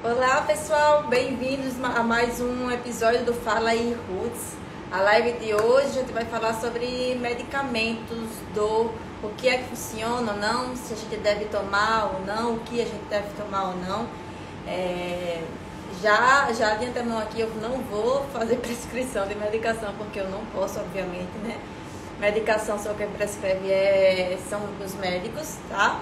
Olá pessoal, bem-vindos a mais um episódio do Fala aí Roots. A live de hoje a gente vai falar sobre medicamentos, o que é que funciona ou não, se a gente deve tomar ou não, o que a gente deve tomar ou não. Já de antemão aqui eu não vou fazer prescrição de medicação porque eu não posso, obviamente, né? Medicação só quem prescreve são os médicos, tá?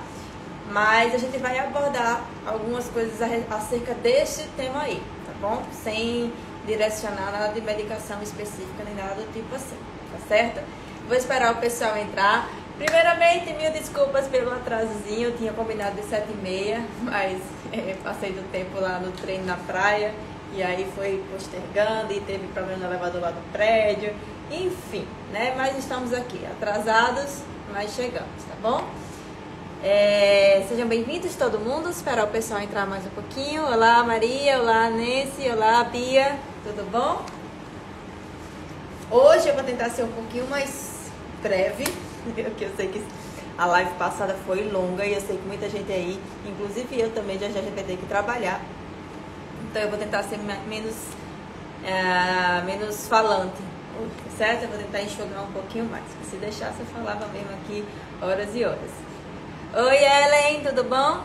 Mas a gente vai abordar algumas coisas acerca deste tema aí, tá bom? Sem direcionar nada de medicação específica nem nada do tipo assim, tá certo? Vou esperar o pessoal entrar. Primeiramente, mil desculpas pelo atrasozinho, eu tinha combinado de 7h30, mas passei do tempo lá no treino na praia e aí foi postergando e teve problema no elevador lá do prédio, enfim, né? Mas estamos aqui, atrasados, mas chegamos, tá bom? Sejam bem-vindos todo mundo, esperar o pessoal entrar mais um pouquinho. Olá Maria, olá Nancy, olá Bia, tudo bom? Hoje eu vou tentar ser um pouquinho mais breve, porque eu sei que a live passada foi longa e eu sei que muita gente aí, inclusive eu também já vai ter que trabalhar, então eu vou tentar ser menos falante, certo? Eu vou tentar enxugar um pouquinho mais, se deixasse eu falava mesmo aqui horas e horas. Oi Ellen, tudo bom?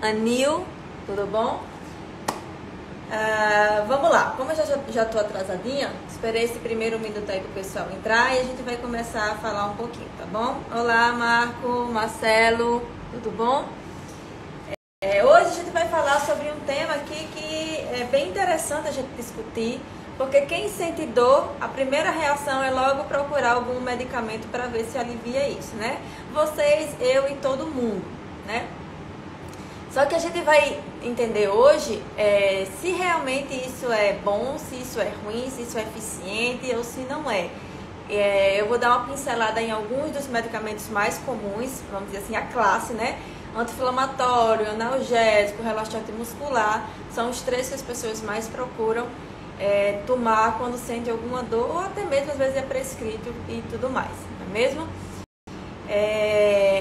Anil, tudo bom? Vamos lá, como eu já tô atrasadinha, esperei esse primeiro minuto aí pro pessoal entrar e a gente vai começar a falar um pouquinho, tá bom? Olá Marco, Marcelo, tudo bom? Hoje a gente vai falar sobre um tema aqui que é bem interessante a gente discutir, porque quem sente dor, a primeira reação é logo procurar algum medicamento para ver se alivia isso, né? Vocês, eu e todo mundo, né? Só que a gente vai entender hoje se realmente isso é bom, se isso é ruim, se isso é eficiente ou se não é. Eu vou dar uma pincelada em alguns dos medicamentos mais comuns, vamos dizer assim, a classe, né? Anti-inflamatório, analgésico, relaxante muscular, são os três que as pessoas mais procuram tomar quando sente alguma dor, ou até mesmo às vezes é prescrito e tudo mais, não é mesmo?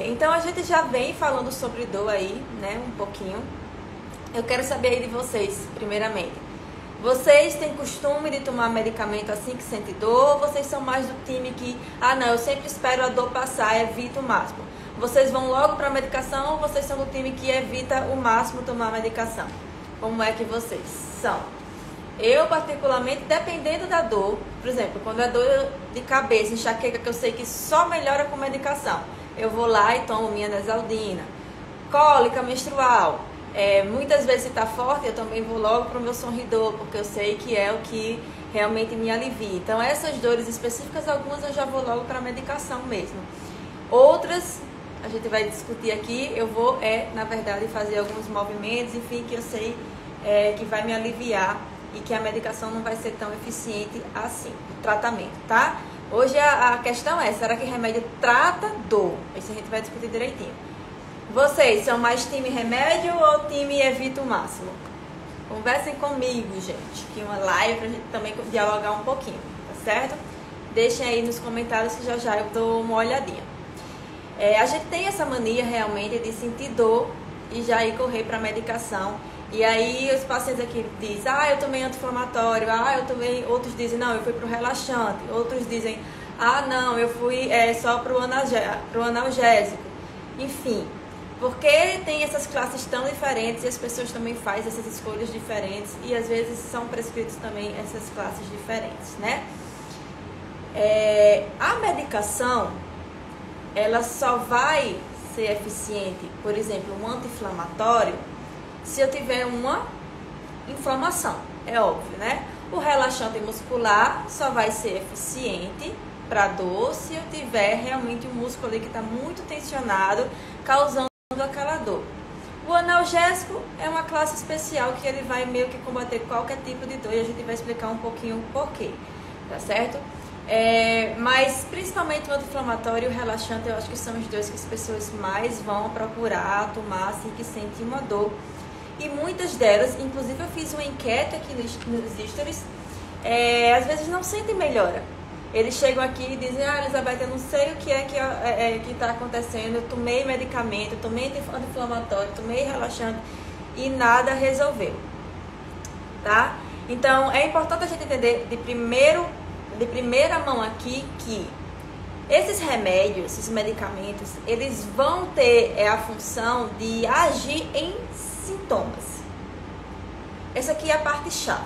Então a gente já vem falando sobre dor aí, né, um pouquinho. Eu quero saber aí de vocês, primeiramente. Vocês têm costume de tomar medicamento assim que sente dor, ou vocês são mais do time que, não, eu sempre espero a dor passar, evito o máximo? Vocês vão logo para a medicação ou vocês são do time que evita o máximo tomar a medicação? Como é que vocês são? Eu, particularmente, dependendo da dor, por exemplo, quando é dor de cabeça, enxaqueca, que eu sei que só melhora com medicação, eu vou lá e tomo minha Neosaldina. Cólica menstrual, muitas vezes se está forte, eu também vou logo para o meu Sonridor, porque eu sei que é o que realmente me alivia. Então, essas dores específicas, algumas eu já vou logo para a medicação mesmo. Outras, a gente vai discutir aqui, eu vou, na verdade, fazer alguns movimentos, enfim, que eu sei que vai me aliviar e que a medicação não vai ser tão eficiente assim, o tratamento, tá? Hoje a questão será que remédio trata dor? Isso a gente vai discutir direitinho. Vocês são mais time remédio ou time evita o máximo? Conversem comigo, gente, que uma live pra gente também dialogar um pouquinho, tá certo? Deixem aí nos comentários que já eu dou uma olhadinha. A gente tem essa mania realmente de sentir dor e já ir correr pra medicação. E aí os pacientes aqui dizem, eu tomei anti-inflamatório, eu tomei, outros dizem, não, eu fui pro relaxante, outros dizem, não, eu fui só pro analgésico. Enfim, porque tem essas classes tão diferentes e as pessoas também fazem essas escolhas diferentes e às vezes são prescritos também essas classes diferentes, né? A medicação, ela só vai ser eficiente, por exemplo, um anti-inflamatório, se eu tiver uma inflamação, é óbvio, né? O relaxante muscular só vai ser eficiente para dor se eu tiver realmente um músculo ali que está muito tensionado, causando aquela dor. O analgésico é uma classe especial que ele vai meio que combater qualquer tipo de dor e a gente vai explicar um pouquinho o porquê, tá certo? Mas principalmente o anti-inflamatório e o relaxante, eu acho que são os dois que as pessoas mais vão procurar tomar assim que sentem uma dor. E muitas delas, inclusive eu fiz uma enquete aqui nos stories, às vezes não sentem melhora. Eles chegam aqui e dizem, Elizabeth, eu não sei o que que está acontecendo, eu tomei medicamento, eu tomei anti-inflamatório, tomei relaxante e nada resolveu, tá? Então, é importante a gente entender de primeira mão aqui que esses remédios, esses medicamentos, eles vão ter a função de agir em sintomas. Essa aqui é a parte chave,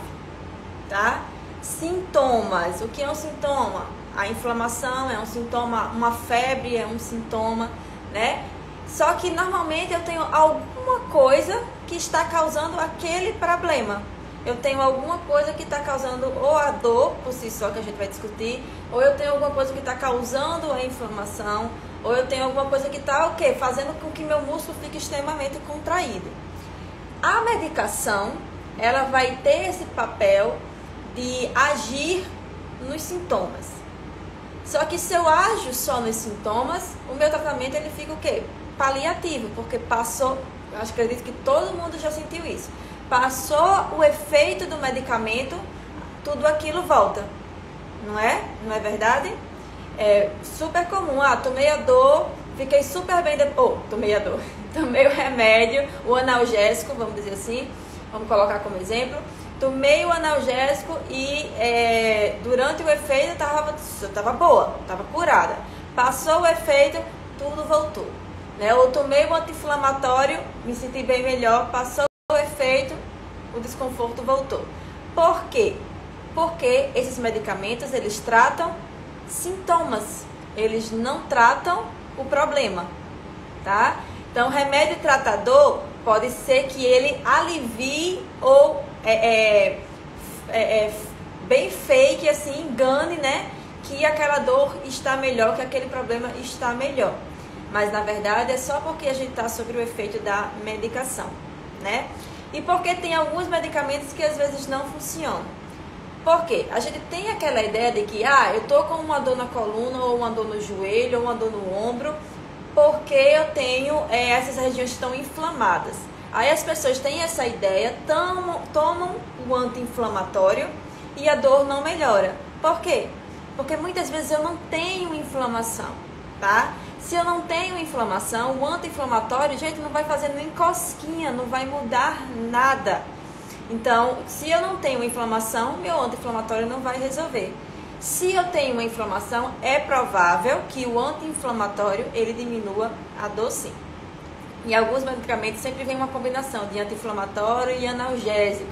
tá? Sintomas. O que é um sintoma? A inflamação é um sintoma, uma febre é um sintoma, né? Só que normalmente eu tenho alguma coisa que está causando aquele problema. Eu tenho alguma coisa que está causando ou a dor por si só, que a gente vai discutir, ou eu tenho alguma coisa que está causando a inflamação, ou eu tenho alguma coisa que está o quê? Fazendo com que meu músculo fique extremamente contraído. A medicação, ela vai ter esse papel de agir nos sintomas. Só que se eu ajo só nos sintomas, o meu tratamento ele fica o quê? Paliativo, porque passou, eu acredito que todo mundo já sentiu isso. Passou o efeito do medicamento, tudo aquilo volta. Não é? Não é verdade? É super comum. Tomei a dor, fiquei super bem depois. Tomei a dor. Tomei o remédio, o analgésico, vamos dizer assim. Vamos colocar como exemplo. Tomei o analgésico e durante o efeito eu estava boa, estava curada. Passou o efeito, tudo voltou. Né? Eu tomei o anti-inflamatório, me senti bem melhor, passou o efeito, o desconforto voltou. Por quê? Porque esses medicamentos, eles tratam sintomas, eles não tratam o problema, tá? Então, remédio tratador pode ser que ele alivie ou bem fake, assim, engane, né? Que aquela dor está melhor, que aquele problema está melhor. Mas, na verdade, é só porque a gente está sobre o efeito da medicação, né? E porque tem alguns medicamentos que às vezes não funcionam. Por quê? A gente tem aquela ideia de que, eu tô com uma dor na coluna, ou uma dor no joelho, ou uma dor no ombro, porque eu tenho essas regiões estão inflamadas. Aí as pessoas têm essa ideia, tomam o anti-inflamatório e a dor não melhora. Por quê? Porque muitas vezes eu não tenho inflamação, tá? Se eu não tenho inflamação, o anti-inflamatório, gente, não vai fazer nem cosquinha, não vai mudar nada. Então, se eu não tenho inflamação, meu anti-inflamatório não vai resolver. Se eu tenho uma inflamação, é provável que o anti-inflamatório, ele diminua a dor sim. Em alguns medicamentos sempre vem uma combinação de anti-inflamatório e analgésico.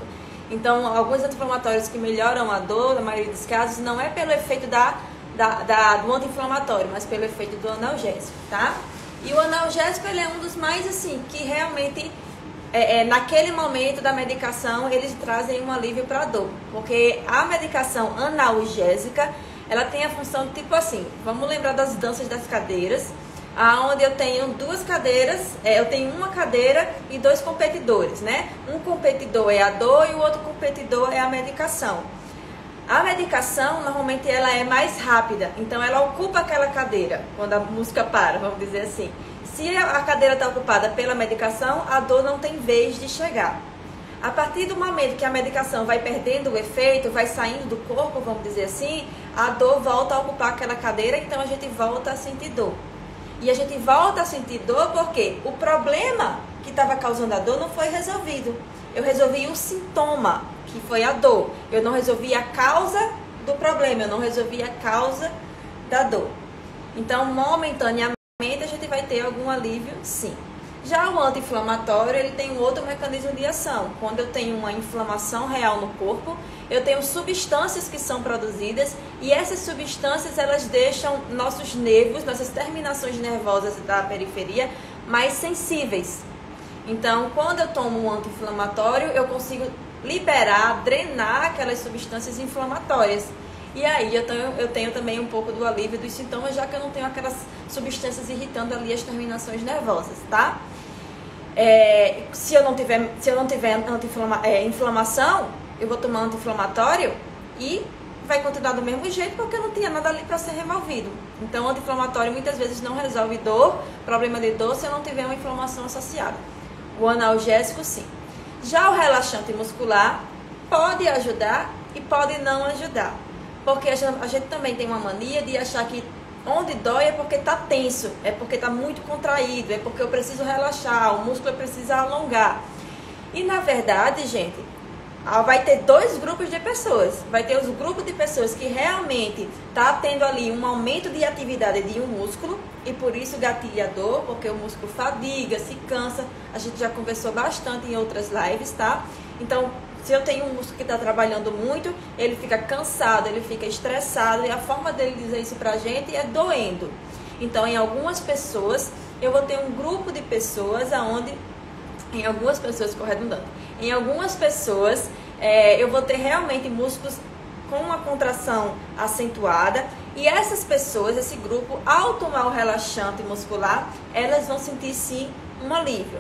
Então, alguns anti-inflamatórios que melhoram a dor, na maioria dos casos, não é pelo efeito do anti-inflamatório, mas pelo efeito do analgésico, tá? E o analgésico, ele é um dos mais, assim, que realmente, naquele momento da medicação, eles trazem um alívio para a dor. Porque a medicação analgésica, ela tem a função, tipo assim, vamos lembrar das danças das cadeiras, onde eu tenho duas cadeiras, eu tenho uma cadeira e dois competidores, né? Um competidor é a dor e o outro competidor é a medicação. A medicação, normalmente, ela é mais rápida, então ela ocupa aquela cadeira, quando a música para, vamos dizer assim. Se a cadeira está ocupada pela medicação, a dor não tem vez de chegar. A partir do momento que a medicação vai perdendo o efeito, vai saindo do corpo, vamos dizer assim, a dor volta a ocupar aquela cadeira, então a gente volta a sentir dor. E a gente volta a sentir dor porque o problema que estava causando a dor não foi resolvido. Eu resolvi um sintoma, que foi a dor. Eu não resolvi a causa do problema, eu não resolvi a causa da dor. Então, momentaneamente, a gente vai ter algum alívio, sim. Já o anti-inflamatório, ele tem um outro mecanismo de ação. Quando eu tenho uma inflamação real no corpo, eu tenho substâncias que são produzidas e essas substâncias, elas deixam nossos nervos, nossas terminações nervosas da periferia mais sensíveis. Então, quando eu tomo um anti-inflamatório, eu consigo liberar, drenar aquelas substâncias inflamatórias. E aí eu tenho também um pouco do alívio dos sintomas, já que eu não tenho aquelas substâncias irritando ali as terminações nervosas, tá? Se eu não tiver inflamação, eu vou tomar anti-inflamatório e vai continuar do mesmo jeito, porque eu não tinha nada ali para ser removido. Então, o anti-inflamatório muitas vezes não resolve dor, problema de dor, se eu não tiver uma inflamação associada. O analgésico, sim. Já o relaxante muscular pode ajudar e pode não ajudar. Porque a gente também tem uma mania de achar que onde dói é porque está tenso, é porque está muito contraído, é porque eu preciso relaxar, o músculo precisa alongar. E na verdade, gente, vai ter dois grupos de pessoas. Vai ter os grupos de pessoas que realmente tá tendo ali um aumento de atividade de um músculo e por isso gatilha dor, porque o músculo fadiga, se cansa. A gente já conversou bastante em outras lives, tá? Então, se eu tenho um músculo que está trabalhando muito, ele fica cansado, ele fica estressado e a forma dele dizer isso pra gente é doendo. Então, em algumas pessoas, eu vou ter um grupo de pessoas aonde, em algumas pessoas, ficou redundante, em algumas pessoas eu vou ter realmente músculos com uma contração acentuada e essas pessoas, esse grupo, ao tomar o relaxante muscular, elas vão sentir sim um alívio.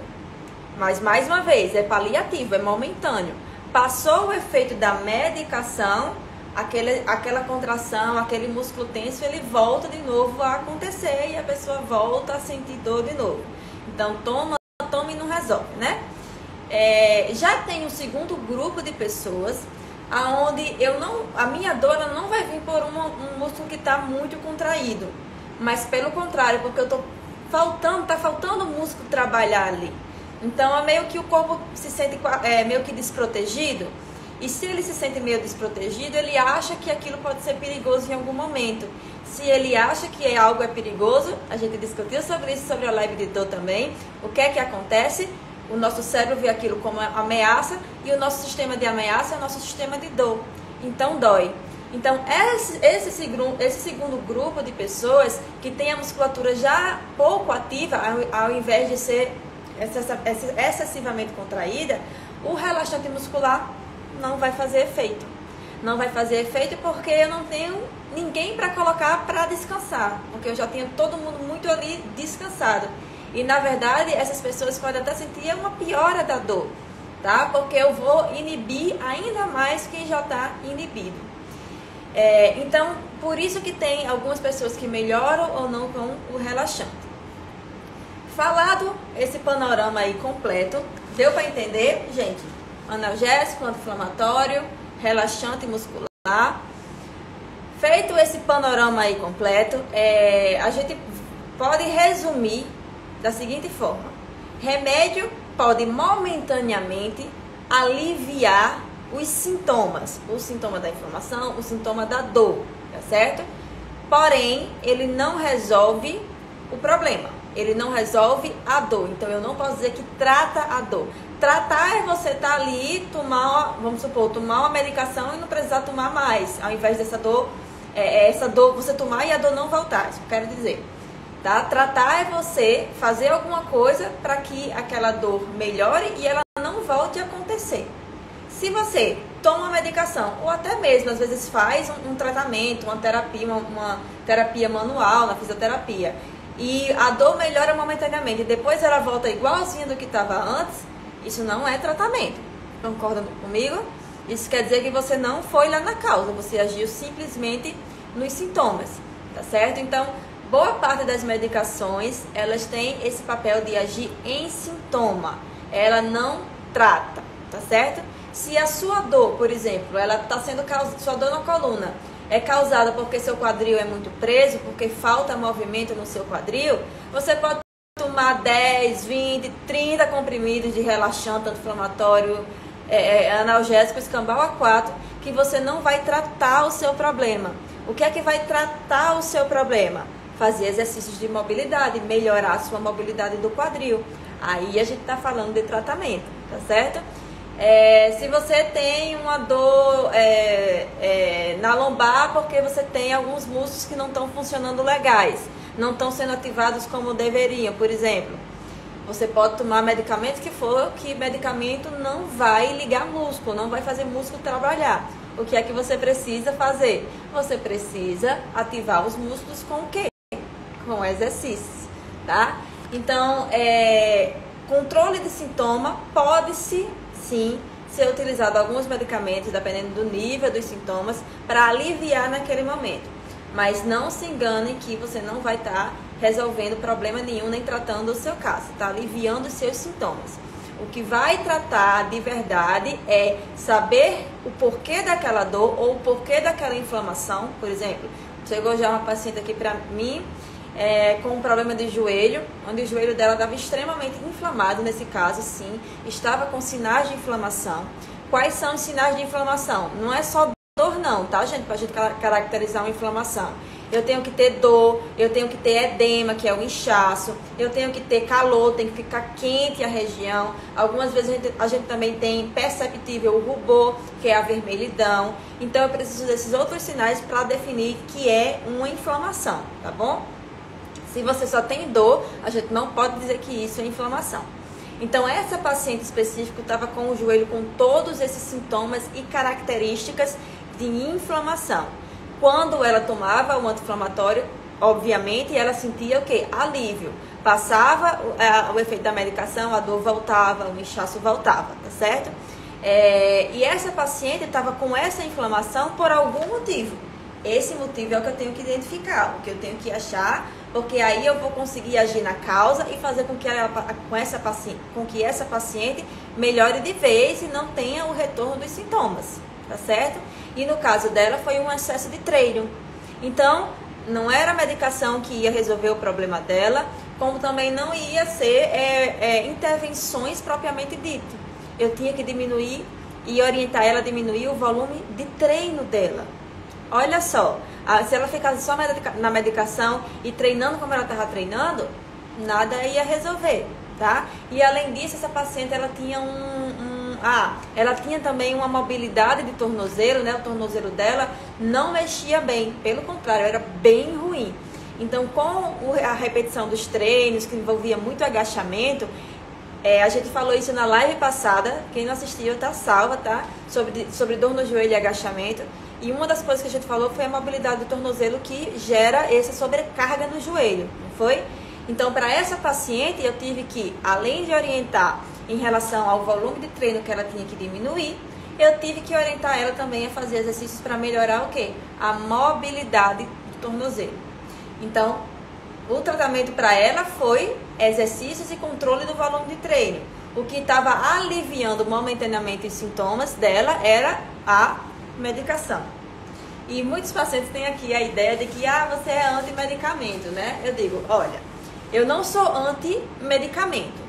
Mas, mais uma vez, é paliativo, é momentâneo. Passou o efeito da medicação, aquela contração, aquele músculo tenso, ele volta de novo a acontecer e a pessoa volta a sentir dor de novo. Então, toma e não resolve, né? Já tem um segundo grupo de pessoas aonde a minha dor ela não vai vir por um músculo que está muito contraído, mas pelo contrário, porque tá faltando o músculo trabalhar ali. Então é meio que o corpo se sente meio que desprotegido. E se ele se sente meio desprotegido, ele acha que aquilo pode ser perigoso em algum momento. Se ele acha que algo é perigoso, a gente discutiu sobre isso, sobre a live de dor também. O que é que acontece? O nosso cérebro vê aquilo como ameaça e o nosso sistema de ameaça é o nosso sistema de dor. Então dói. Então esse segundo grupo de pessoas que tem a musculatura já pouco ativa, ao invés de ser excessivamente contraída, o relaxante muscular não vai fazer efeito. Não vai fazer efeito porque eu não tenho ninguém para colocar para descansar, porque eu já tenho todo mundo muito ali descansado. E na verdade essas pessoas podem até sentir uma piora da dor, tá? Porque eu vou inibir ainda mais quem já está inibido. Então, por isso que tem algumas pessoas que melhoram ou não com o relaxante. Falado esse panorama aí completo, deu para entender, gente? Analgésico, anti-inflamatório, relaxante muscular. Feito esse panorama aí completo, a gente pode resumir da seguinte forma: remédio pode momentaneamente aliviar os sintomas, o sintoma da inflamação, o sintoma da dor, tá certo? Porém, ele não resolve o problema. Ele não resolve a dor. Então, eu não posso dizer que trata a dor. Tratar é você estar ali, vamos supor, tomar uma medicação e não precisar tomar mais. Ao invés dessa dor, essa dor você tomar e a dor não voltar. Isso que eu quero dizer. Tá? Tratar é você fazer alguma coisa para que aquela dor melhore e ela não volte a acontecer. Se você toma uma medicação, ou até mesmo, às vezes, faz um tratamento, uma terapia manual, na fisioterapia, e a dor melhora momentaneamente, e depois ela volta igualzinha do que estava antes, isso não é tratamento. Concorda comigo? Isso quer dizer que você não foi lá na causa, você agiu simplesmente nos sintomas, tá certo? Então, boa parte das medicações, elas têm esse papel de agir em sintoma, ela não trata, tá certo? Se a sua dor, por exemplo, ela está sendo sua dor na coluna, é causada porque seu quadril é muito preso, porque falta movimento no seu quadril, você pode tomar 10, 20, 30 comprimidos de relaxante, anti-inflamatório, analgésico, escambau A4, que você não vai tratar o seu problema. O que é que vai tratar o seu problema? Fazer exercícios de mobilidade, melhorar a sua mobilidade do quadril. Aí a gente está falando de tratamento, tá certo? Se você tem uma dor na lombar porque você tem alguns músculos que não estão funcionando legais, não estão sendo ativados como deveriam, por exemplo, você pode tomar medicamento que medicamento não vai ligar músculo, não vai fazer músculo trabalhar. O que é que você precisa fazer? Você precisa ativar os músculos com o quê? Com exercícios, tá? Então, controle de sintoma pode-se sim ser utilizado alguns medicamentos, dependendo do nível dos sintomas, para aliviar naquele momento. Mas não se engane que você não vai estar resolvendo problema nenhum, nem tratando o seu caso, está aliviando os seus sintomas. O que vai tratar de verdade é saber o porquê daquela dor ou o porquê daquela inflamação. Por exemplo, chegou já uma paciente aqui para mim com um problema de joelho, onde o joelho dela estava extremamente inflamado, nesse caso, sim, estava com sinais de inflamação. Quais são os sinais de inflamação? Não é só dor não, tá, gente? Pra gente caracterizar uma inflamação. Eu tenho que ter dor, eu tenho que ter edema, que é o inchaço, eu tenho que ter calor, tem que ficar quente a região. Algumas vezes a gente também tem perceptível o rubor, que é a vermelhidão. Então eu preciso desses outros sinais para definir que é uma inflamação, tá bom? Se você só tem dor, a gente não pode dizer que isso é inflamação. Então essa paciente específica estava com o joelho com todos esses sintomas e características de inflamação. Quando ela tomava o anti-inflamatório, obviamente, ela sentia o quê? Alívio. Passava o efeito da medicação, a dor voltava, o inchaço voltava, tá certo? E essa paciente estava com essa inflamação por algum motivo. Esse motivo é o que eu tenho que identificar, o que eu tenho que achar, porque aí eu vou conseguir agir na causa e fazer com que essa paciente melhore de vez e não tenha o retorno dos sintomas, tá certo? E no caso dela foi um excesso de treino. Então, não era a medicação que ia resolver o problema dela, como também não ia ser intervenções propriamente dito. Eu tinha que diminuir e orientar ela a diminuir o volume de treino dela. Olha só, se ela ficasse só na medicação e treinando como ela estava treinando, nada ia resolver, tá? E além disso, essa paciente ela tinha ela tinha também uma mobilidade de tornozelo, né? O tornozelo dela não mexia bem, pelo contrário, era bem ruim. Então, com a repetição dos treinos, que envolvia muito agachamento, a gente falou isso na live passada, quem não assistiu tá salva, tá? Sobre dor no joelho e agachamento. E uma das coisas que a gente falou foi a mobilidade do tornozelo que gera essa sobrecarga no joelho, não foi? Então, para essa paciente, eu tive que, além de orientar em relação ao volume de treino que ela tinha que diminuir, eu tive que orientar ela também a fazer exercícios para melhorar o quê? A mobilidade do tornozelo. Então, o tratamento para ela foi exercícios e controle do volume de treino. O que estava aliviando momentaneamente os sintomas dela era a medicação. E muitos pacientes têm aqui a ideia de que você é anti-medicamento, né? Eu digo, olha, eu não sou anti-medicamento,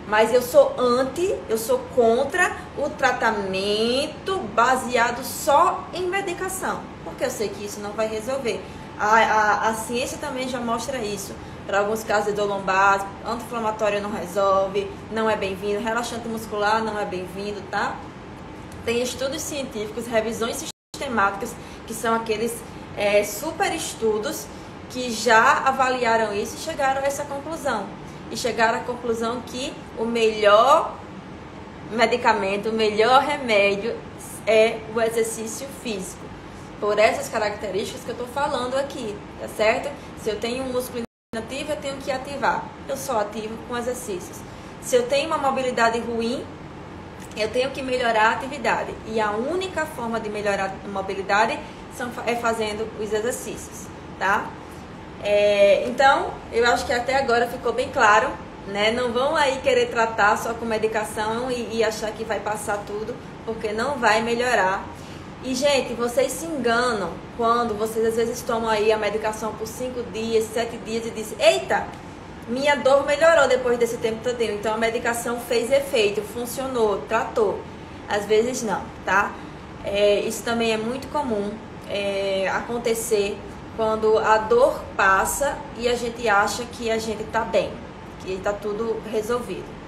mas eu sou contra o tratamento baseado só em medicação, porque eu sei que isso não vai resolver. A ciência também já mostra isso. Para alguns casos de dor lombar, anti-inflamatório não resolve, não é bem-vindo, relaxante muscular não é bem-vindo, tá? Tem estudos científicos, revisões sistemáticas, que são aqueles super estudos que já avaliaram isso e chegaram a essa conclusão. E chegaram à conclusão que o melhor medicamento, o melhor remédio é o exercício físico. Por essas características que eu estou falando aqui, tá certo? Se eu tenho um músculo inativo, eu tenho que ativar. Eu só ativo com exercícios. Se eu tenho uma mobilidade ruim, eu tenho que melhorar a atividade. E a única forma de melhorar a mobilidade é fazendo os exercícios, tá? Então, eu acho que até agora ficou bem claro, né? Não vão aí querer tratar só com medicação e achar que vai passar tudo, porque não vai melhorar. E, gente, vocês se enganam quando vocês às vezes tomam aí a medicação por 5 dias, 7 dias e dizem, eita, minha dor melhorou depois desse tempo todo. Então a medicação fez efeito, funcionou, tratou. Às vezes não, tá? Isso também é muito comum acontecer quando a dor passa e a gente acha que a gente tá bem, que tá tudo resolvido.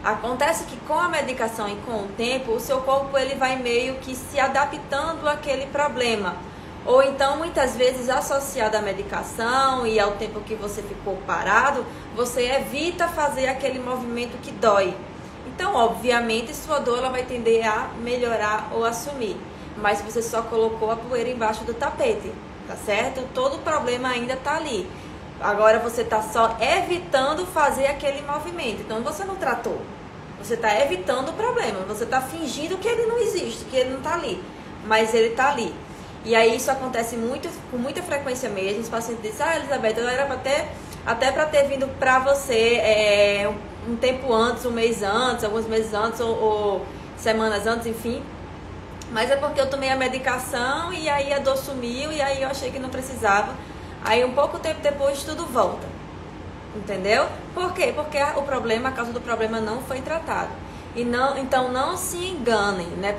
Acontece que com a medicação e com o tempo, o seu corpo ele vai meio que se adaptando àquele problema. Ou então, muitas vezes, associado à medicação e ao tempo que você ficou parado, você evita fazer aquele movimento que dói. Então, obviamente, sua dor ela vai tender a melhorar ou a sumir. Mas você só colocou a poeira embaixo do tapete, tá certo? Todo o problema ainda tá ali. Agora você tá só evitando fazer aquele movimento. Então, você não tratou. Você tá evitando o problema. Você tá fingindo que ele não existe, que ele não tá ali. Mas ele tá ali. E aí isso acontece com muita frequência mesmo. Os pacientes dizem, Elizabeth, eu era até para ter vindo para você um tempo antes, um mês antes, alguns meses antes ou semanas antes, enfim. Mas é porque eu tomei a medicação e aí a dor sumiu e aí eu achei que não precisava. Aí um pouco tempo depois tudo volta. Entendeu? Por quê? Porque o problema, a causa do problema não foi tratado. E não, então não se enganem, né?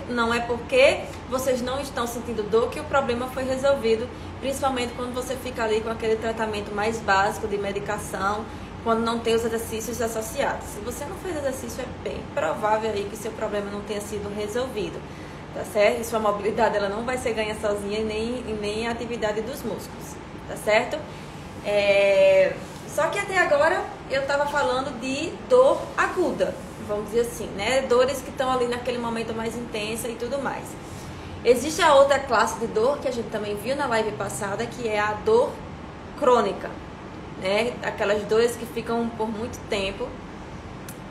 Não é porque vocês não estão sentindo dor que o problema foi resolvido, principalmente quando você fica ali com aquele tratamento mais básico de medicação, quando não tem os exercícios associados. Se você não fez exercício, é bem provável aí que seu problema não tenha sido resolvido, tá certo? E sua mobilidade ela não vai ser ganha sozinha e nem a atividade dos músculos, tá certo? Só que até agora eu estava falando de dor aguda, vamos dizer assim, né? Dores que estão ali naquele momento mais intensa e tudo mais. Existe a outra classe de dor que a gente também viu na live passada, que é a dor crônica, né? Aquelas dores que ficam por muito tempo.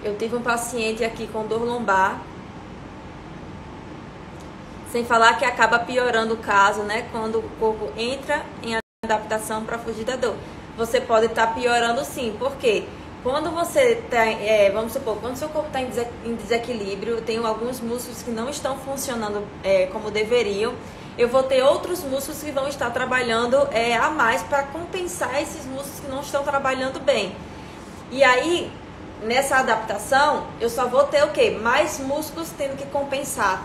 Eu tive um paciente aqui com dor lombar, sem falar que acaba piorando o caso, né? Quando o corpo entra em adaptação para fugir da dor. Você pode estar piorando sim, por quê? Quando você tem, vamos supor, quando seu corpo está em desequilíbrio, eu tenho alguns músculos que não estão funcionando como deveriam, eu vou ter outros músculos que vão estar trabalhando a mais para compensar esses músculos que não estão trabalhando bem. E aí, nessa adaptação, eu só vou ter o quê? Mais músculos tendo que compensar.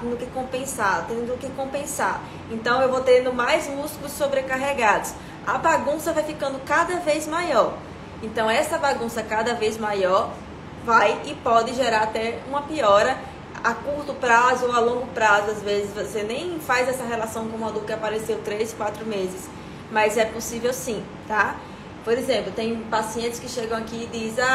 Então, eu vou tendo mais músculos sobrecarregados. A bagunça vai ficando cada vez maior. Então, essa bagunça cada vez maior vai e pode gerar até uma piora a curto prazo ou a longo prazo. Às vezes, você nem faz essa relação com uma dor que apareceu 3, 4 meses. Mas é possível sim, tá? Por exemplo, tem pacientes que chegam aqui e dizem: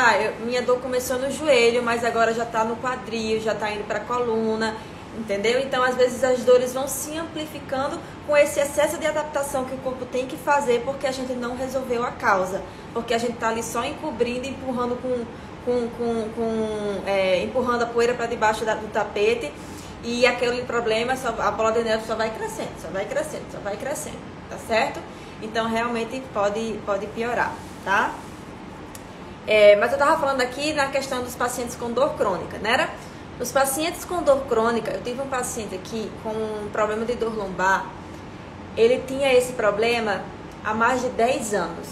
minha dor começou no joelho, mas agora já está no quadril, já está indo para a coluna, entendeu? Então, às vezes, as dores vão se amplificando com esse excesso de adaptação que o corpo tem que fazer porque a gente não resolveu a causa. Porque a gente está ali só encobrindo, empurrando empurrando a poeira para debaixo do tapete, e aquele problema, a bola de neve só vai crescendo, tá certo? Então, realmente pode piorar, tá? Mas eu tava falando aqui na questão dos pacientes com dor crônica, né? Os pacientes com dor crônica, eu tive um paciente aqui com um problema de dor lombar. Ele tinha esse problema há mais de 10 anos.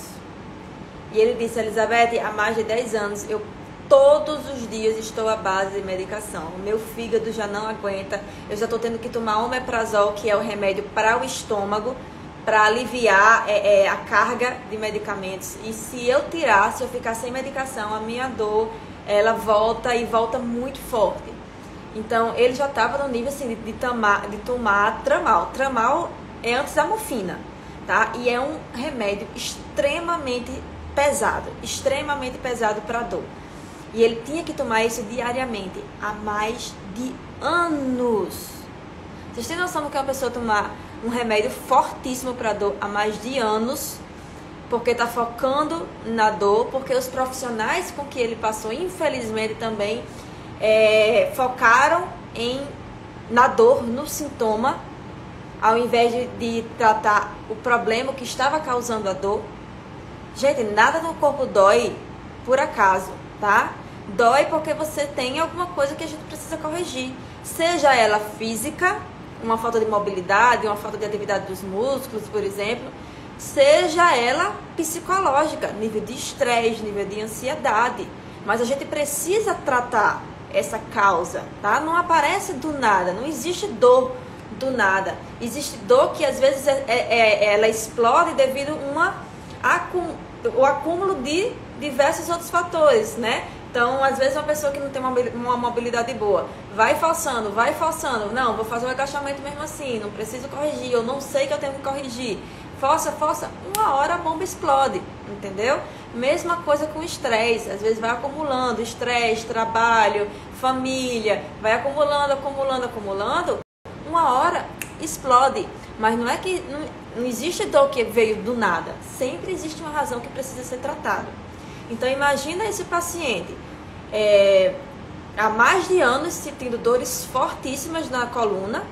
E ele disse: Elizabeth, há mais de 10 anos, eu todos os dias estou à base de medicação. O meu fígado já não aguenta. Eu já estou tendo que tomar omeprazol, que é o remédio para o estômago, para aliviar a carga de medicamentos. E se eu ficar sem medicação, a minha dor, ela volta e volta muito forte. Então, ele já estava no nível assim, de tomar tramal. Tramal é antes da morfina, tá? E é um remédio extremamente pesado para dor. E ele tinha que tomar isso diariamente, há mais de anos. Vocês têm noção do que é uma pessoa tomar um remédio fortíssimo para dor há mais de anos, porque está focando na dor, porque os profissionais com que ele passou, infelizmente também, focaram na dor, no sintoma, ao invés de tratar o problema que estava causando a dor. Gente, nada no corpo dói por acaso, tá? Dói porque você tem alguma coisa que a gente precisa corrigir. Seja ela física, uma falta de mobilidade, uma falta de atividade dos músculos, por exemplo. Seja ela psicológica, nível de estresse, nível de ansiedade. Mas a gente precisa tratar essa causa, tá? Não aparece do nada, não existe dor do nada. Existe dor que às vezes ela explode devido ao acúmulo de diversos outros fatores, né? Então, às vezes, uma pessoa que não tem uma mobilidade boa vai forçando, não, vou fazer o agachamento mesmo assim, não preciso corrigir, eu não sei que eu tenho que corrigir. Força, uma hora a bomba explode, entendeu? Mesma coisa com estresse, às vezes vai acumulando estresse, trabalho, família, vai acumulando, uma hora explode. Mas não é que não existe dor que veio do nada, sempre existe uma razão que precisa ser tratada. Então, imagina esse paciente há mais de anos sentindo dores fortíssimas na coluna,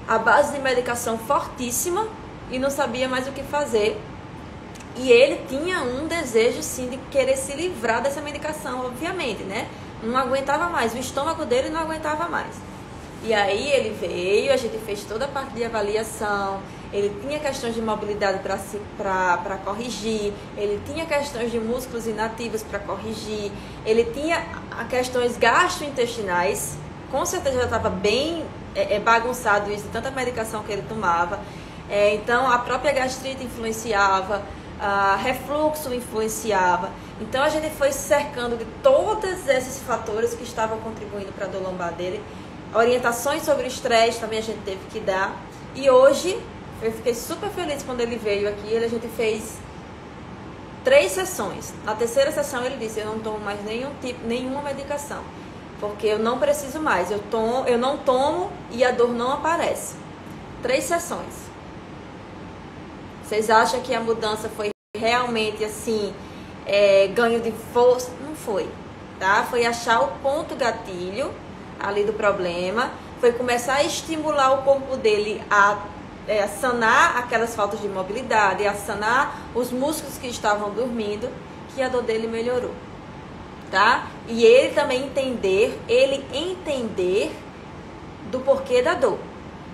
à base de medicação fortíssima, e não sabia mais o que fazer. E ele tinha um desejo, sim, de querer se livrar dessa medicação, obviamente, né? Não aguentava mais, o estômago dele não aguentava mais. E aí ele veio, a gente fez toda a parte de avaliação, ele tinha questões de mobilidade para corrigir, ele tinha questões de músculos inativos para corrigir, ele tinha questões gastrointestinais, com certeza já estava bem bagunçado isso, tanta medicação que ele tomava. Então a própria gastrite influenciava, refluxo influenciava. Então a gente foi cercando de todos esses fatores que estavam contribuindo para a dor lombar dele. Orientações sobre estresse também a gente teve que dar. E hoje eu fiquei super feliz quando ele veio aqui. A gente fez 3 sessões. Na terceira sessão ele disse: eu não tomo mais nenhuma medicação, porque eu não preciso mais. Eu não tomo e a dor não aparece. 3 sessões. Vocês acham que a mudança foi realmente assim, ganho de força? Não foi, tá? Foi achar o ponto gatilho ali do problema, foi começar a estimular o corpo dele a sanar aquelas faltas de mobilidade, a sanar os músculos que estavam dormindo, que a dor dele melhorou, tá? E ele também entender do porquê da dor,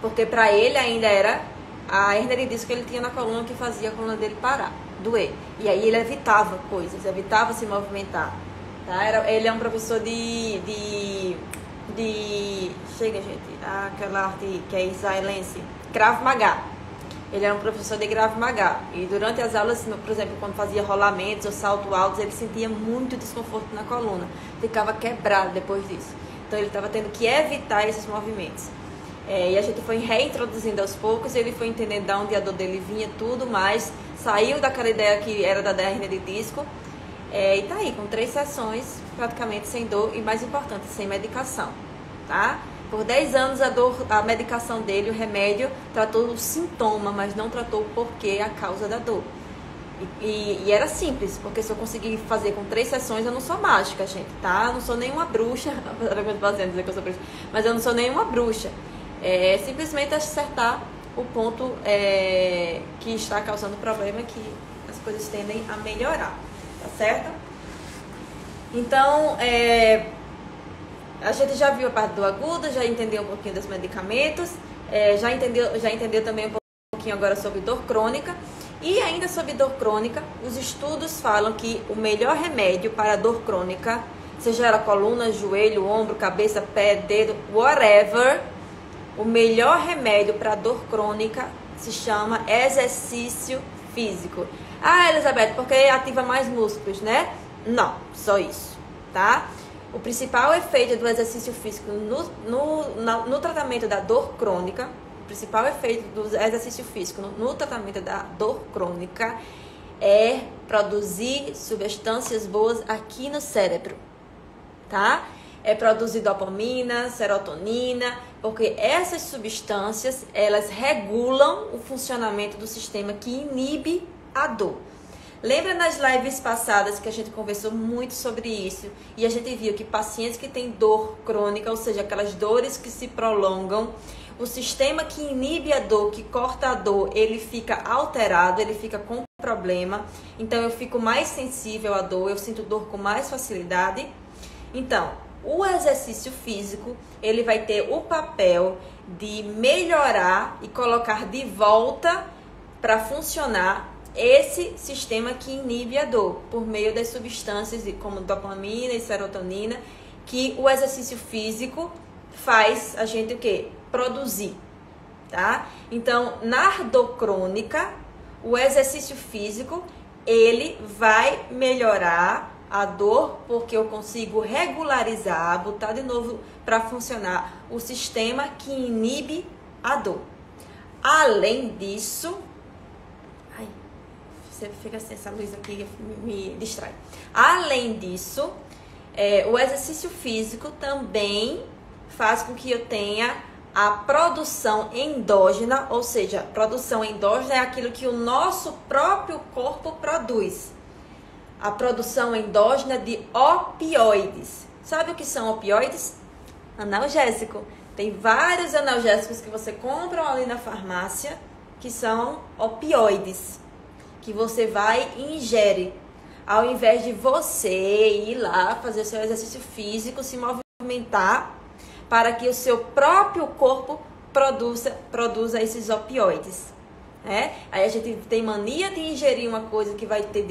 porque para ele ainda era a hérnia de disco que ele tinha na coluna que fazia a coluna dele parar, doer. E aí ele evitava coisas, evitava se movimentar, tá? Ele é um professor chega, gente, aquela arte que é israelense, Krav Maga. Ele era um professor de Krav Maga. E durante as aulas, por exemplo, quando fazia rolamentos ou salto altos, ele sentia muito desconforto na coluna. Ficava quebrado depois disso. Então ele estava tendo que evitar esses movimentos. E a gente foi reintroduzindo aos poucos, ele foi entendendo de onde a dor dele vinha, tudo mais. Saiu daquela ideia que era da hérnia de disco. E tá aí, com 3 sessões, praticamente sem dor e, mais importante, sem medicação, tá? Por 10 anos a medicação dele, o remédio, tratou o sintoma, mas não tratou o porquê, a causa da dor. E era simples, porque se eu conseguir fazer com 3 sessões, eu não sou mágica, gente, tá? Eu não sou nenhuma bruxa, dizer que eu sou bruxa, mas eu não sou nenhuma bruxa. É simplesmente acertar o ponto que está causando o problema, que as coisas tendem a melhorar. Tá certo? Então, a gente já viu a parte do agudo, já entendeu um pouquinho dos medicamentos, já entendeu também um pouquinho agora sobre dor crônica. E ainda sobre dor crônica, os estudos falam que o melhor remédio para a dor crônica, seja ela coluna, joelho, ombro, cabeça, pé, dedo, whatever, o melhor remédio para a dor crônica se chama exercício físico. Elizabeth, porque ativa mais músculos, né? Não, só isso, tá? O principal efeito do exercício físico no tratamento da dor crônica, o principal efeito do exercício físico no tratamento da dor crônica é produzir substâncias boas aqui no cérebro, tá? É produzir dopamina, serotonina, porque essas substâncias, elas regulam o funcionamento do sistema que inibe a dor. Lembra nas lives passadas que a gente conversou muito sobre isso e a gente viu que pacientes que têm dor crônica, ou seja, aquelas dores que se prolongam, o sistema que inibe a dor, que corta a dor, ele fica alterado, ele fica com problema. Então eu fico mais sensível à dor, eu sinto dor com mais facilidade. Então, o exercício físico, ele vai ter o papel de melhorar e colocar de volta para funcionar esse sistema que inibe a dor, por meio das substâncias como dopamina e serotonina, que o exercício físico faz a gente o quê? Produzir, tá? Então, na dor crônica, o exercício físico, ele vai melhorar a dor, porque eu consigo regularizar, botar de novo para funcionar o sistema que inibe a dor. Além disso, você fica assim, essa luz aqui me distrai. Além disso, o exercício físico também faz com que eu tenha a produção endógena, ou seja, produção endógena é aquilo que o nosso próprio corpo produz. A produção endógena de opioides. Sabe o que são opioides? Analgésico. Tem vários analgésicos que você compra ali na farmácia que são opioides, que você vai e ingere, ao invés de você ir lá fazer seu exercício físico, se movimentar, para que o seu próprio corpo produza esses opioides. Aí a gente tem mania de ingerir uma coisa que vai ter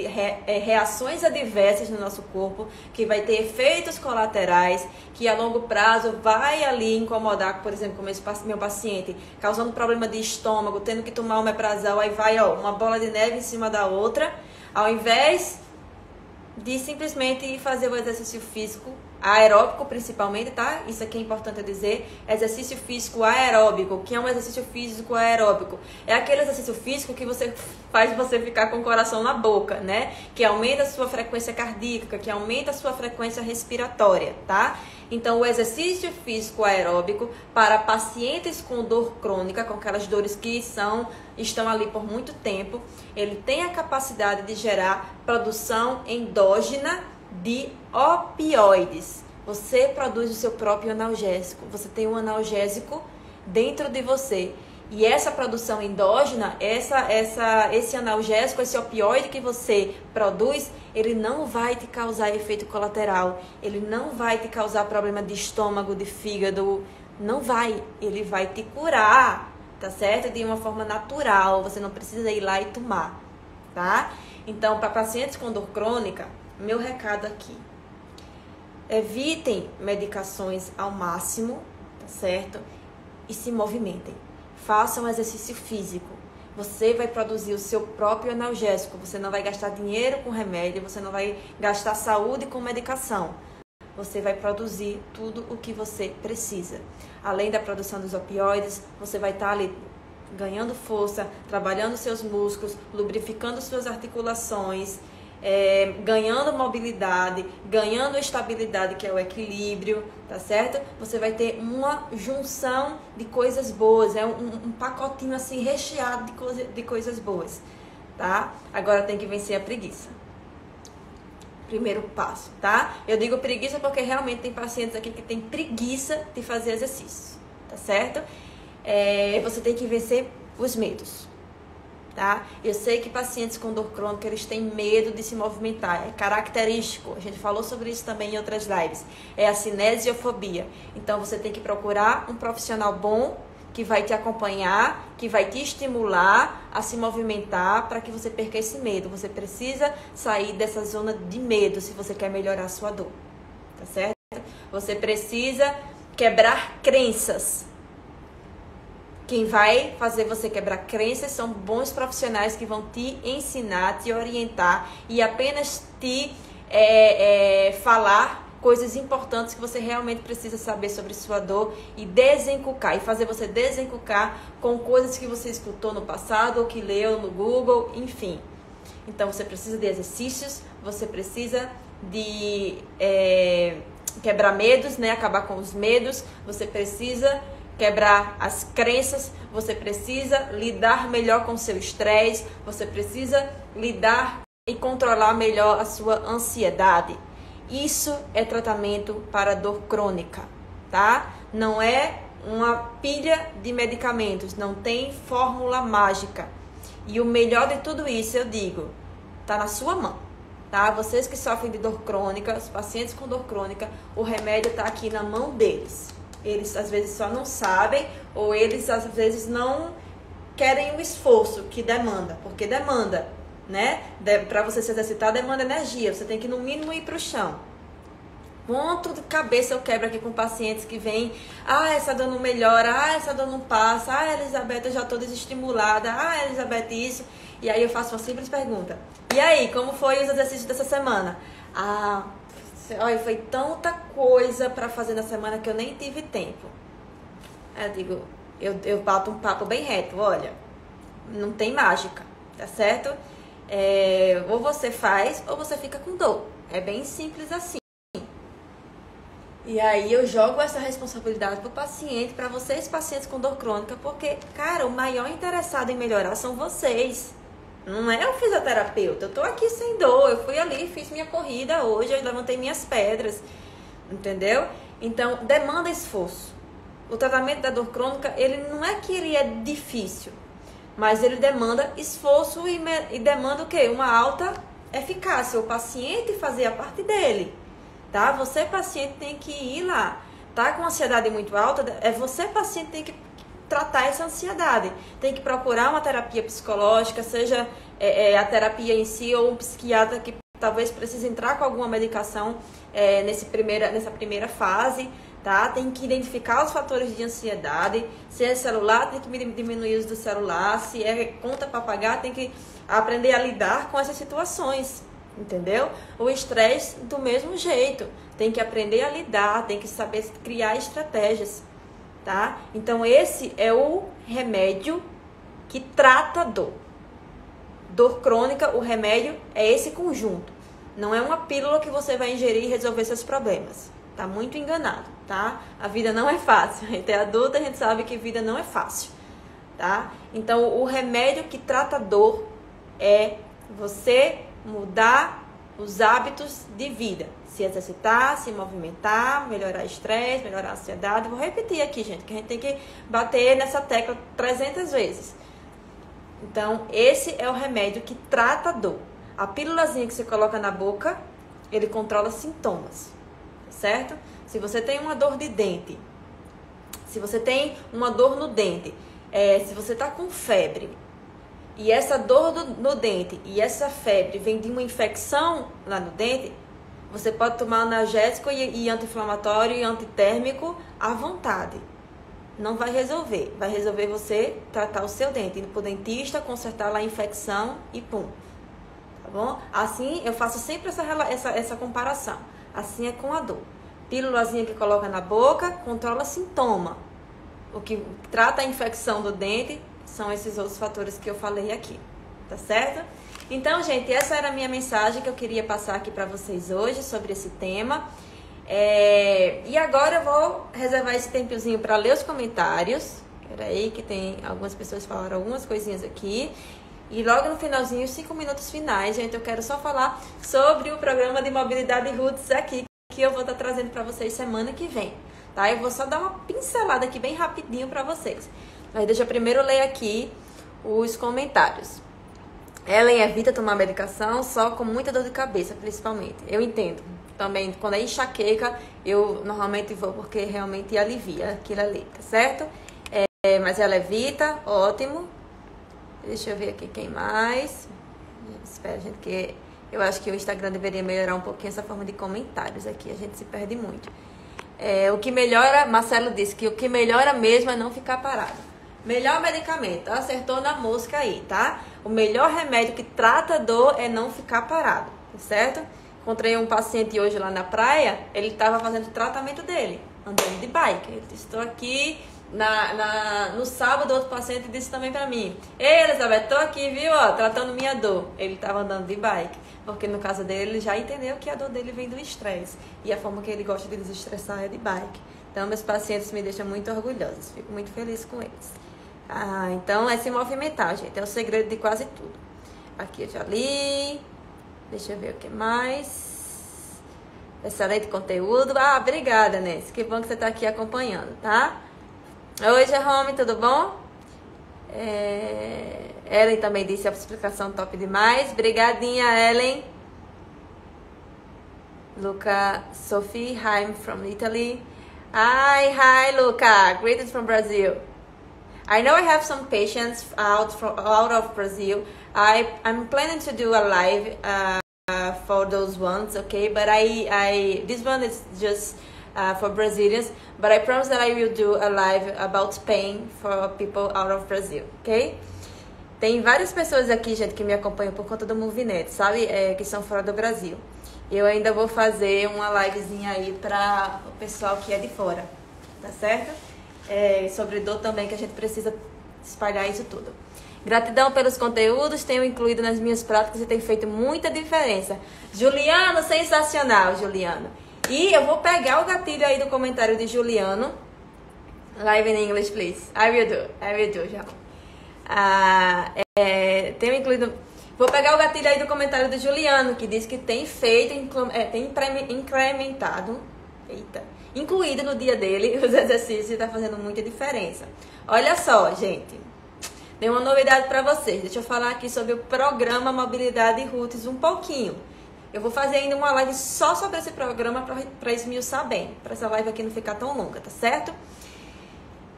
reações adversas no nosso corpo, que vai ter efeitos colaterais, que a longo prazo vai ali incomodar, por exemplo, como meu paciente, causando problema de estômago, tendo que tomar omeprazol, aí vai uma bola de neve em cima da outra, ao invés de simplesmente fazer o exercício físico aeróbico, principalmente, tá? Isso aqui é importante dizer. Exercício físico aeróbico. O que é um exercício físico aeróbico? É aquele exercício físico que faz você ficar com o coração na boca, né? Que aumenta a sua frequência cardíaca, que aumenta a sua frequência respiratória, tá? Então, o exercício físico aeróbico para pacientes com dor crônica, com aquelas dores que estão ali por muito tempo, ele tem a capacidade de gerar produção endógena de opioides. Você produz o seu próprio analgésico. Você tem um analgésico dentro de você. E essa produção endógena, esse analgésico, esse opioide que você produz, ele não vai te causar efeito colateral. Ele não vai te causar problema de estômago, de fígado. Não vai. Ele vai te curar, tá certo? De uma forma natural. Você não precisa ir lá e tomar, tá? Então, para pacientes com dor crônica, meu recado aqui: evitem medicações ao máximo, tá certo? E se movimentem. Façam exercício físico. Você vai produzir o seu próprio analgésico. Você não vai gastar dinheiro com remédio, você não vai gastar saúde com medicação. Você vai produzir tudo o que você precisa. Além da produção dos opioides, você vai estar ali ganhando força, trabalhando seus músculos, lubrificando suas articulações, ganhando mobilidade, ganhando estabilidade, que é o equilíbrio, tá certo? Você vai ter uma junção de coisas boas, um pacotinho assim recheado de coisas boas, tá? Agora tem que vencer a preguiça. Primeiro passo, tá? Eu digo preguiça porque realmente tem pacientes aqui que tem preguiça de fazer exercício, tá certo? Você tem que vencer os medos. Tá? Eu sei que pacientes com dor crônica, eles têm medo de se movimentar, é característico, a gente falou sobre isso também em outras lives, é a cinesiofobia. Então você tem que procurar um profissional bom, que vai te acompanhar, que vai te estimular a se movimentar para que você perca esse medo. Você precisa sair dessa zona de medo se você quer melhorar a sua dor, tá certo? Você precisa quebrar crenças. Quem vai fazer você quebrar crenças são bons profissionais que vão te ensinar, te orientar e apenas te falar coisas importantes que você realmente precisa saber sobre sua dor e desencucar, e fazer você desencucar com coisas que você escutou no passado ou que leu no Google, enfim. Então você precisa de exercícios, você precisa de quebrar medos, né? Acabar com os medos, você precisa quebrar as crenças, você precisa lidar melhor com o seu estresse, você precisa lidar e controlar melhor a sua ansiedade. Isso é tratamento para dor crônica, tá? Não é uma pilha de medicamentos, não tem fórmula mágica. E o melhor de tudo isso, eu digo, tá na sua mão, tá? Vocês que sofrem de dor crônica, os pacientes com dor crônica, o remédio tá aqui na mão deles. Eles às vezes só não sabem, ou eles às vezes não querem o esforço que demanda, porque demanda, né? Para você se exercitar, demanda energia, você tem que no mínimo ir para o chão. Ponto de cabeça eu quebro aqui com pacientes que vêm, essa dor não melhora, essa dor não passa, Elizabeth, eu já estou desestimulada, Elizabeth, isso. E aí eu faço uma simples pergunta: e aí, como foi os exercícios dessa semana? Olha, foi tanta coisa para fazer na semana que eu nem tive tempo. Eu digo, eu bato um papo bem reto, olha, não tem mágica, tá certo? Ou você faz, ou você fica com dor. É bem simples assim. E aí eu jogo essa responsabilidade pro paciente, para vocês pacientes com dor crônica, porque, cara, o maior interessado em melhorar são vocês. Não é o fisioterapeuta. Eu tô aqui sem dor, eu fui ali, fiz minha corrida hoje, eu levantei minhas pedras, entendeu? Então, demanda esforço. O tratamento da dor crônica, ele não é que ele é difícil, mas ele demanda esforço e demanda o quê? Uma alta eficácia. O paciente fazer a parte dele, tá? Você, paciente, tem que ir lá. tá com ansiedade muito alta, é você, paciente, tem que tratar essa ansiedade. Tem que procurar uma terapia psicológica, seja a terapia em si ou um psiquiatra que talvez precise entrar com alguma medicação nessa primeira fase, tá? Tem que identificar os fatores de ansiedade. Se é celular, tem que diminuir o uso do celular. Se é conta para pagar, tem que aprender a lidar com essas situações, entendeu? O estresse do mesmo jeito. Tem que aprender a lidar, tem que saber criar estratégias, tá? Então, esse é o remédio que trata dor. Dor crônica, o remédio é esse conjunto. Não é uma pílula que você vai ingerir e resolver seus problemas. Tá muito enganado, tá? A vida não é fácil. A gente é adulta, a gente sabe que vida não é fácil, tá? Então, o remédio que trata dor é você mudar os hábitos de vida. Se exercitar, se movimentar, melhorar o estresse, melhorar a ansiedade. Vou repetir aqui, gente, que a gente tem que bater nessa tecla 300 vezes. Então, esse é o remédio que trata a dor. A pílulazinha que você coloca na boca, ele controla sintomas, certo? Se você tem uma dor de dente, se você tem uma dor no dente, se você está com febre, e essa dor no dente e essa febre vem de uma infecção lá no dente, você pode tomar analgésico e anti-inflamatório e antitérmico à vontade. Não vai resolver. Vai resolver você tratar o seu dente, ir pro dentista, consertar lá a infecção e pum. Tá bom? Assim, eu faço sempre essa comparação. Assim é com a dor. Pílulazinha que coloca na boca, controla sintoma. O que trata a infecção do dente são esses outros fatores que eu falei aqui. Tá certo? Então, gente, essa era a minha mensagem que eu queria passar aqui para vocês hoje sobre esse tema. E agora eu vou reservar esse tempinho para ler os comentários. Peraí, que tem algumas pessoas falaram algumas coisinhas aqui. E logo no finalzinho, os 5 minutos finais, gente, eu quero só falar sobre o programa de mobilidade Roots aqui, que eu vou estar trazendo para vocês semana que vem, tá? Eu vou só dar uma pincelada aqui bem rapidinho para vocês. Mas deixa eu primeiro ler aqui os comentários. Ellen evita tomar medicação só com muita dor de cabeça, principalmente. Eu entendo. Também, quando é enxaqueca, eu normalmente vou porque realmente alivia aquilo ali, tá certo? Mas ela evita, ótimo. Deixa eu ver aqui quem mais. Espera, gente, que eu acho que o Instagram deveria melhorar um pouquinho essa forma de comentários aqui. A gente se perde muito. O que melhora, Marcelo disse que o que melhora mesmo é não ficar parado. Melhor medicamento, acertou na mosca aí, tá? O melhor remédio que trata a dor é não ficar parado, tá certo? Encontrei um paciente hoje lá na praia, ele estava fazendo o tratamento dele, andando de bike. Ele disse, estou aqui, no sábado outro paciente disse também pra mim, ei, Elizabeth, tô aqui, viu, ó, tratando minha dor. Ele estava andando de bike, porque no caso dele, ele já entendeu que a dor dele vem do estresse. E a forma que ele gosta de desestressar é de bike. Então, meus pacientes me deixam muito orgulhosos, fico muito feliz com eles. Então é se movimentar, gente, é o segredo de quase tudo. Aqui eu já li. Deixa eu ver o que mais. Excelente conteúdo. Obrigada, Nancy. Que bom que você está aqui acompanhando, tá? Oi, Jerome, tudo bom? Ellen também disse a explicação top demais. Obrigadinha, Ellen. Luca, Sophie, I'm from Italy. Hi, Luca. Greetings from Brazil. I know I have some patients out of Brazil. I'm planning to do a live for those ones, okay? But this one is just for Brazilians. But I promise that I will do a live about Spain for people out of Brazil, okay? Tem várias pessoas aqui, gente, que me acompanham por conta do Movinet, sabe? Que são fora do Brasil. Eu ainda vou fazer uma livezinha aí para o pessoal que é de fora, tá certo? Sobre dor também, que a gente precisa espalhar isso tudo. Gratidão pelos conteúdos, tenho incluído nas minhas práticas e tem feito muita diferença. Juliano, sensacional, Juliano. E eu vou pegar o gatilho aí do comentário de Juliano. Live in English, please. I will do, já. Tenho incluído... Vou pegar o gatilho aí do comentário do Juliano, que diz que tem feito, tem incrementado... Eita... incluído no dia dele, os exercícios, está fazendo muita diferença. Olha só, gente, tem uma novidade para vocês. Deixa eu falar aqui sobre o programa Mobilidade Roots um pouquinho. Eu vou fazer ainda uma live só sobre esse programa para esmiuçar bem, para essa live aqui não ficar tão longa, tá certo?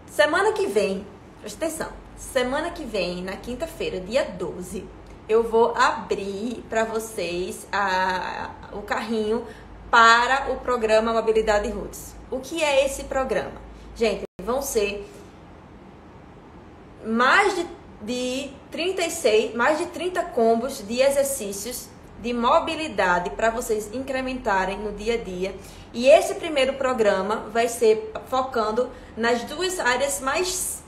Semana que vem, presta atenção, semana que vem, na quinta-feira, dia 12, eu vou abrir para vocês o carrinho para o programa Mobilidade Roots. O que é esse programa? Gente, vão ser mais de 30 combos de exercícios de mobilidade para vocês incrementarem no dia a dia. E esse primeiro programa vai ser focando nas duas áreas mais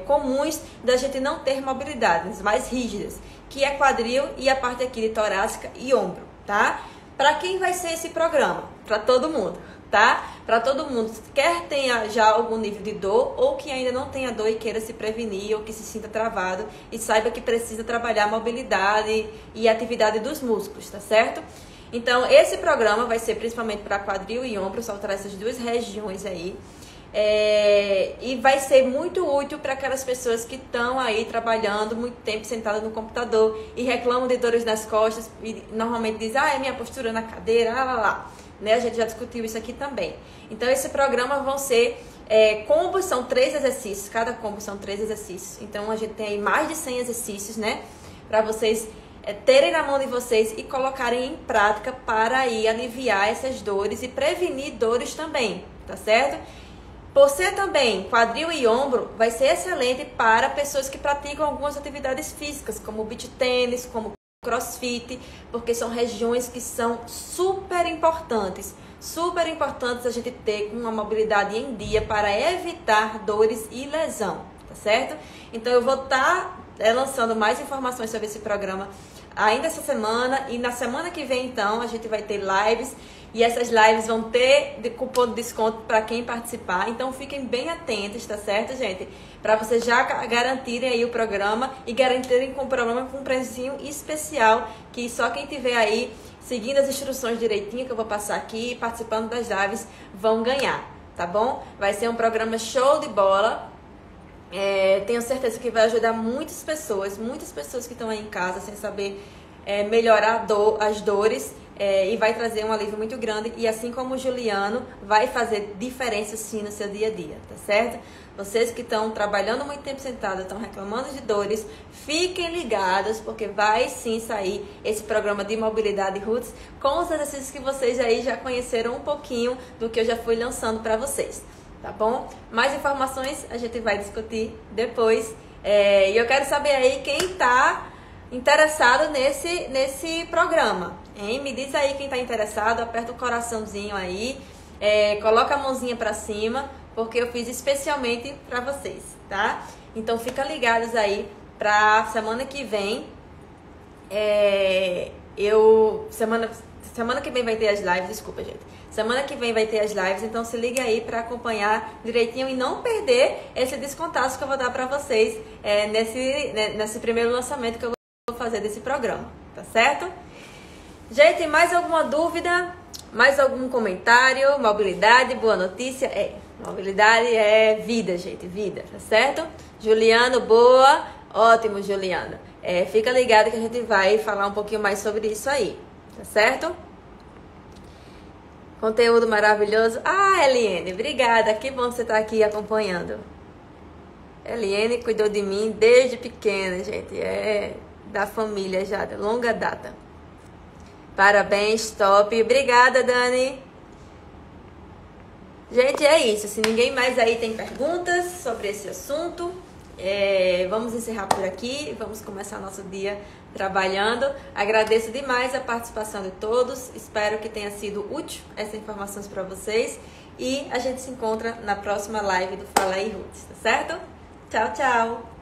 comuns da gente não ter mobilidade, as mais rígidas, que é quadril e a parte aqui de torácica e ombro, tá? Para quem vai ser esse programa? Para todo mundo, tá? Para todo mundo, quer tenha já algum nível de dor ou que ainda não tenha dor e queira se prevenir ou que se sinta travado e saiba que precisa trabalhar a mobilidade e a atividade dos músculos, tá certo? Então, esse programa vai ser principalmente para quadril e ombro, soltar essas duas regiões aí. E vai ser muito útil para aquelas pessoas que estão aí trabalhando muito tempo sentadas no computador e reclamam de dores nas costas e normalmente dizem, é minha postura na cadeira, né? A gente já discutiu isso aqui também. Então esse programa vão ser combos, são 3 exercícios, cada combo são 3 exercícios, então a gente tem aí mais de 100 exercícios, né, para vocês terem na mão de vocês e colocarem em prática para aí aliviar essas dores e prevenir dores também, tá certo? Por ser também quadril e ombro, vai ser excelente para pessoas que praticam algumas atividades físicas, como beach tênis, como crossfit, porque são regiões que são super importantes a gente ter uma mobilidade em dia para evitar dores e lesão, tá certo? Então eu vou estar lançando mais informações sobre esse programa ainda essa semana e na semana que vem então a gente vai ter lives. E essas lives vão ter cupom de desconto para quem participar. Então fiquem bem atentos, tá certo, gente? Para vocês já garantirem aí o programa e garantirem com o programa com um precinho especial que só quem tiver aí seguindo as instruções direitinho que eu vou passar aqui, participando das lives, vão ganhar, tá bom? Vai ser um programa show de bola. Tenho certeza que vai ajudar muitas pessoas que estão aí em casa sem saber melhorar as dores. E vai trazer um alívio muito grande. E assim como o Juliano, vai fazer diferença sim no seu dia a dia, tá certo? Vocês que estão trabalhando muito tempo sentados, estão reclamando de dores, fiquem ligados, porque vai sim sair esse programa de mobilidade Roots com os exercícios que vocês aí já conheceram um pouquinho do que eu já fui lançando para vocês, tá bom? Mais informações a gente vai discutir depois. E eu quero saber aí quem tá interessado nesse programa, hein? Me diz aí quem tá interessado, aperta o coraçãozinho aí, coloca a mãozinha pra cima, porque eu fiz especialmente pra vocês, tá? Então fica ligados aí pra semana que vem. Semana que vem vai ter as lives, desculpa, gente. Semana que vem vai ter as lives, então se liga aí pra acompanhar direitinho e não perder esse descontaço que eu vou dar pra vocês nesse primeiro lançamento que eu vou fazer desse programa, tá certo? Gente, mais alguma dúvida? Mais algum comentário? Mobilidade, boa notícia? Mobilidade é vida, gente, vida, tá certo? Juliano, boa, ótimo, Juliano. Fica ligado que a gente vai falar um pouquinho mais sobre isso aí, tá certo? Conteúdo maravilhoso. Eliane, obrigada, que bom que você tá aqui acompanhando. Eliane cuidou de mim desde pequena, gente, da família já, de longa data. Parabéns, top. Obrigada, Dani. Gente, é isso. Se ninguém mais aí tem perguntas sobre esse assunto, vamos encerrar por aqui. Vamos começar nosso dia trabalhando. Agradeço demais a participação de todos. Espero que tenha sido útil essas informações para vocês. E a gente se encontra na próxima live do Fala aí Roots, tá certo? Tchau, tchau.